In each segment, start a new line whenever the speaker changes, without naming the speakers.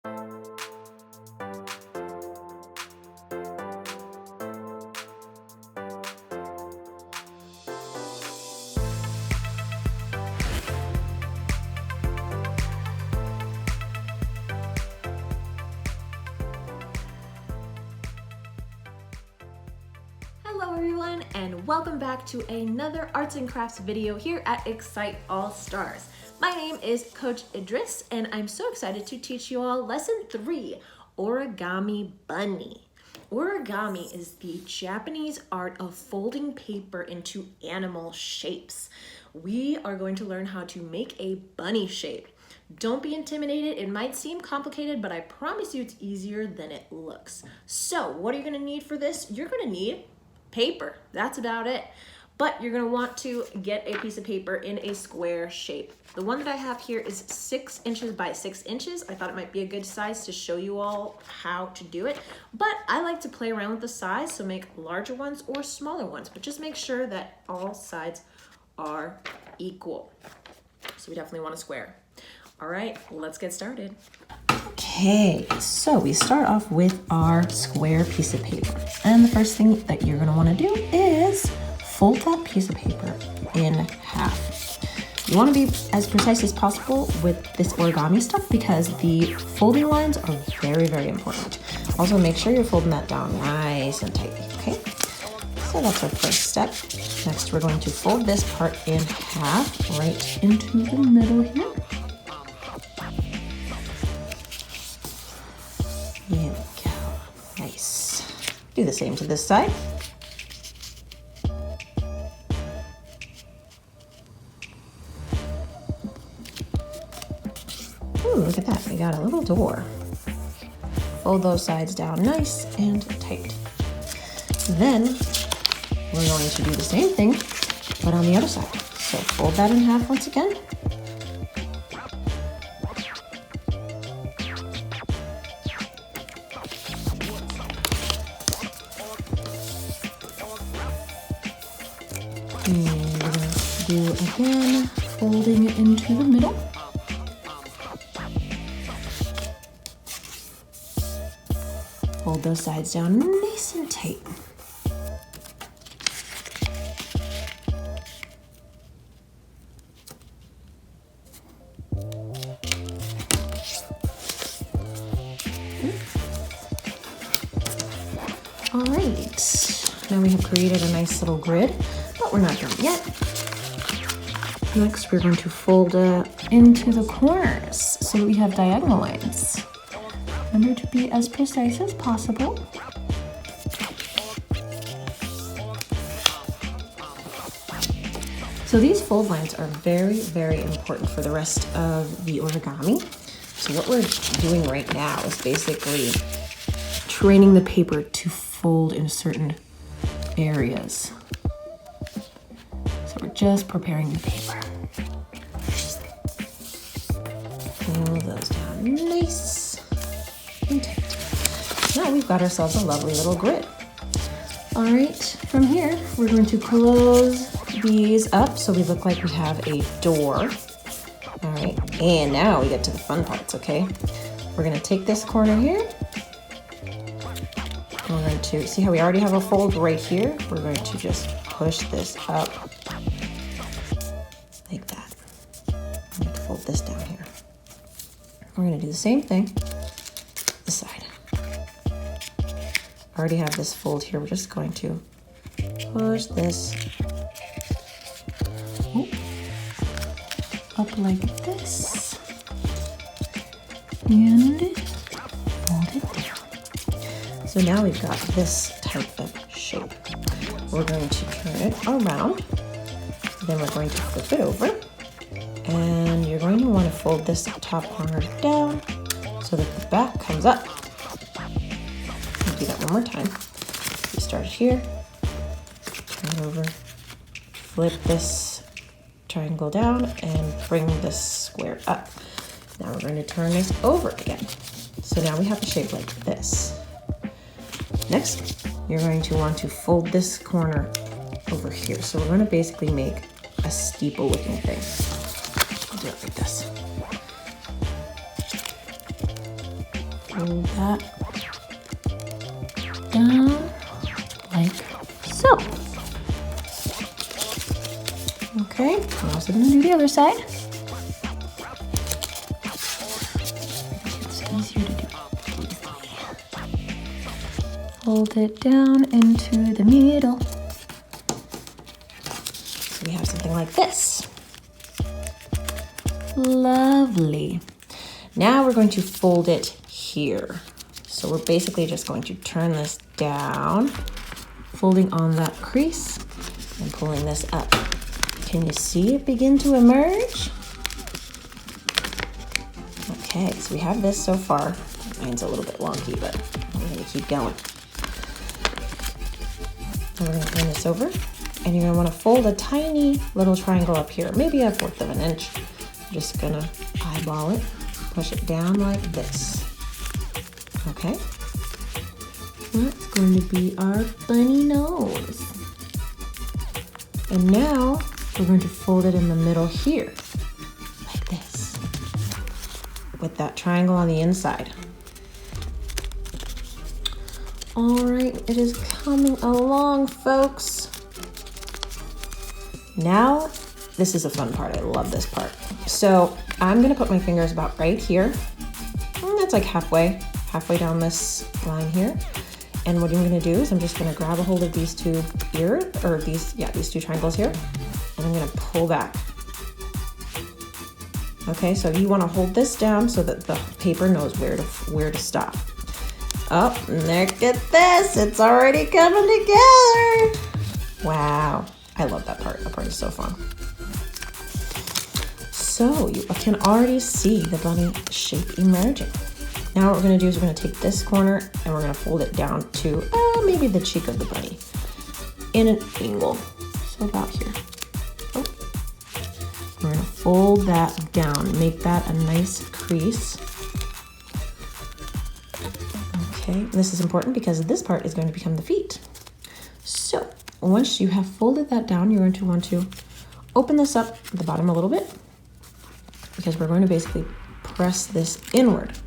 Hello everyone, and welcome back to another arts and crafts video here at Excite All Stars. My name is Coach Idris, and I'm so excited to teach you all lesson 3, Origami Bunny. Origami is the Japanese art of folding paper into animal shapes. We are going to learn how to make a bunny shape. Don't be intimidated, it might seem complicated, but I promise you it's easier than it looks. So what are you gonna need for this? You're gonna need paper, that's about it. But you're gonna want to get a piece of paper in a square shape. The one that I have here is 6 inches by 6 inches. I thought it might be a good size to show you all how to do it. But I like to play around with the size, so make larger ones or smaller ones, but just make sure that all sides are equal. So we definitely want a square. All right, let's get started. Okay, so we start off with our square piece of paper. And the first thing that you're gonna wanna do is fold that piece of paper in half. You wanna be as precise as possible with this origami stuff because the folding lines are very, very important. Also make sure you're folding that down nice and tightly, okay? So that's our first step. Next, we're going to fold this part in half right into the middle here. There we go, nice. Do the same to this side. Ooh, look at that, we got a little door. Fold those sides down nice and tight. Then we're going to do the same thing, but on the other side. So fold that in half once again. And we're going to do again, folding it into the middle. Hold those sides down nice and tight. All right, now we have created a nice little grid, but we're not done yet. Next, we're going to fold into the corners so that we have diagonal lines. Remember to be as precise as possible. So these fold lines are very, very important for the rest of the origami. So what we're doing right now is basically training the paper to fold in certain areas. So we're just preparing the paper. Fold those down nice and tight. Now we've got ourselves a lovely little grid. All right, from here, we're going to close these up so we look like we have a door. All right, and now we get to the fun parts, okay? We're gonna take this corner here. We're going to, see how we already have a fold right here? We're going to just push this up like that. I'm going to fold this down here. We're going to do the same thing this side. I already have this fold here. We're just going to push this up like this and fold it down. So now we've got this type of shape. We're going to turn it around, then we're going to flip it over, and you're going to want to fold this top corner down so that the back comes up. We'll do that one more time. We start here, turn it over, flip this triangle down, and bring this square up. Now we're going to turn this over again. So now we have a shape like this. Next, you're going to want to fold this corner over here. So we're going to basically make a steeple looking thing. I'll do it like this. Fold that down like so. Okay, we're also gonna do the other side. It's easier to do easily. Fold it down into the middle. So we have something like this. Lovely. Now we're going to fold it here. So we're basically just going to turn this down, folding on that crease and pulling this up. Can you see it begin to emerge? Okay, so we have this so far. Mine's a little bit wonky, but we're gonna keep going. And we're gonna turn this over, and you're gonna wanna fold a tiny little triangle up here, maybe 1/4 of an inch. I'm just gonna eyeball it, push it down like this. Okay? That's going to be our bunny nose. And now we're going to fold it in the middle here, like this, with that triangle on the inside. All right, it is coming along, folks. Now, this is a fun part. I love this part. So I'm gonna put my fingers about right here. That's like halfway down this line here. And what I'm gonna do is I'm just gonna grab a hold of these two these two triangles here, and I'm gonna pull back. Okay, so you wanna hold this down so that the paper knows where to stop. Oh, look at this, it's already coming together. Wow, I love that part. That part is so fun. So you can already see the bunny shape emerging. Now what we're gonna do is we're gonna take this corner and we're gonna fold it down to maybe the cheek of the bunny in an angle. So about here. Oh. We're gonna fold that down, make that a nice crease. Okay, this is important because this part is going to become the feet. So once you have folded that down, you're going to want to open this up at the bottom a little bit, because we're going to basically press this inward.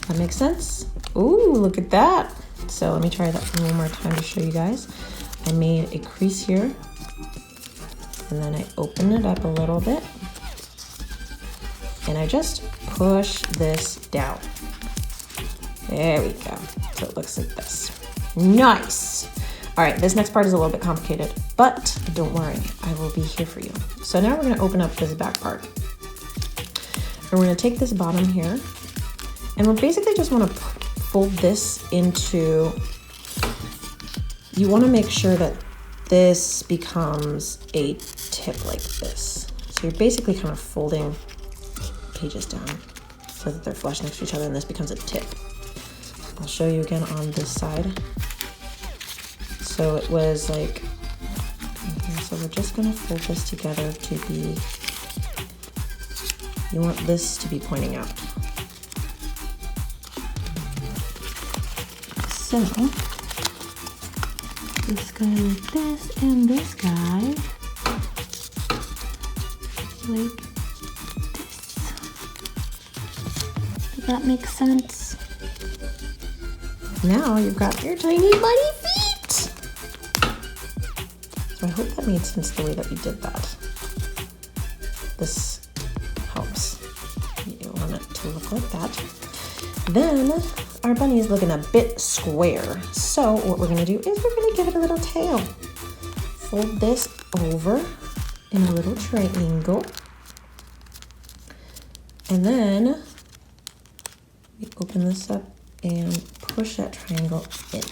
That makes sense? Ooh, look at that. So let me try that one more time to show you guys. I made a crease here, and then I open it up a little bit, and I just push this down. There we go. So it looks like this. Nice. All right, this next part is a little bit complicated, but don't worry, I will be here for you. So now we're gonna open up this back part. And we're gonna take this bottom here, and we basically just wanna fold this into, you wanna make sure that this becomes a tip like this. So you're basically kind of folding pages down so that they're flush next to each other, and this becomes a tip. I'll show you again on this side. So it was like, so we're just gonna fold this together to be, you want this to be pointing out. So, this guy like this, and this guy like this. Does that make sense? Now you've got your tiny bunny feet. So I hope that made sense the way that we did that. This helps. You want it to look like that. Then our bunny is looking a bit square. So what we're gonna do is we're gonna give it a little tail. Fold this over in a little triangle. And then we open this up and push that triangle in.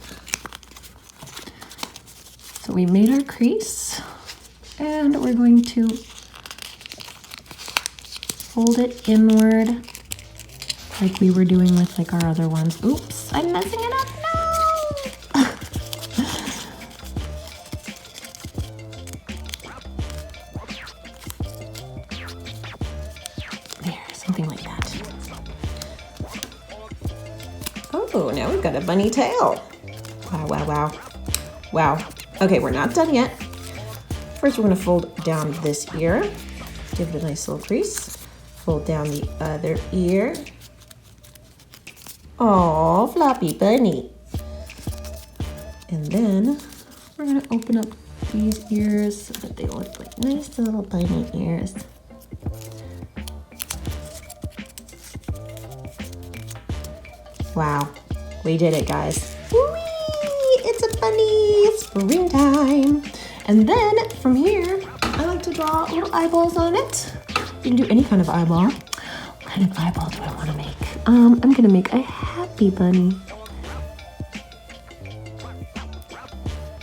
So we made our crease, and we're going to fold it inward like we were doing with like our other ones. Oops, I'm messing it up now. There, something like that. Oh, now we've got a bunny tail. Wow, wow, wow. Wow. Okay, we're not done yet. First, we're gonna fold down this ear. Give it a nice little crease. Fold down the other ear. Oh, floppy bunny. And then we're gonna open up these ears so that they look like nice little bunny ears. Wow, we did it, guys. Whee! It's a bunny, springtime. And then from here, I like to draw little eyeballs on it. You can do any kind of eyeball. What kind of eyeball do I want to make? I'm gonna make a happy bunny.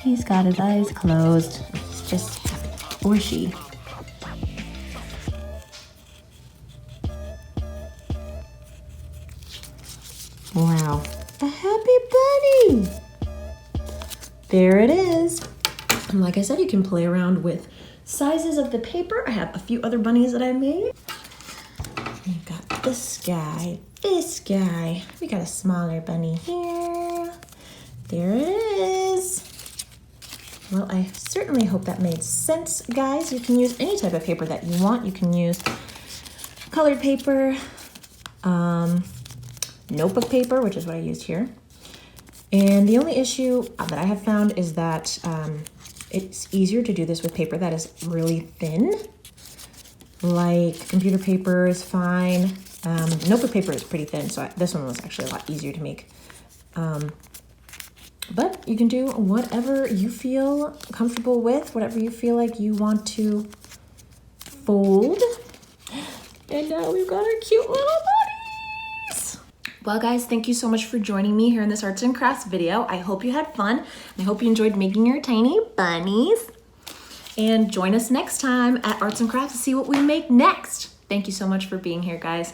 He's got his eyes closed. He's just happy, or she. Wow, a happy bunny. There it is. And like I said, you can play around with sizes of the paper. I have a few other bunnies that I made. We've got this guy, We got a smaller bunny here. There it is. Well, I certainly hope that made sense, guys. You can use any type of paper that you want. You can use colored paper, notebook paper, which is what I used here. And the only issue that I have found is that it's easier to do this with paper that is really thin. Like computer paper is fine. Notebook paper is pretty thin, so this one was actually a lot easier to make. But you can do whatever you feel comfortable with, whatever you feel like you want to fold. And now we've got our cute little bunnies. Well, guys, thank you so much for joining me here in this arts and crafts video. I hope you had fun, and I hope you enjoyed making your tiny bunnies. And join us next time at Arts and Crafts to see what we make next. Thank you so much for being here, guys.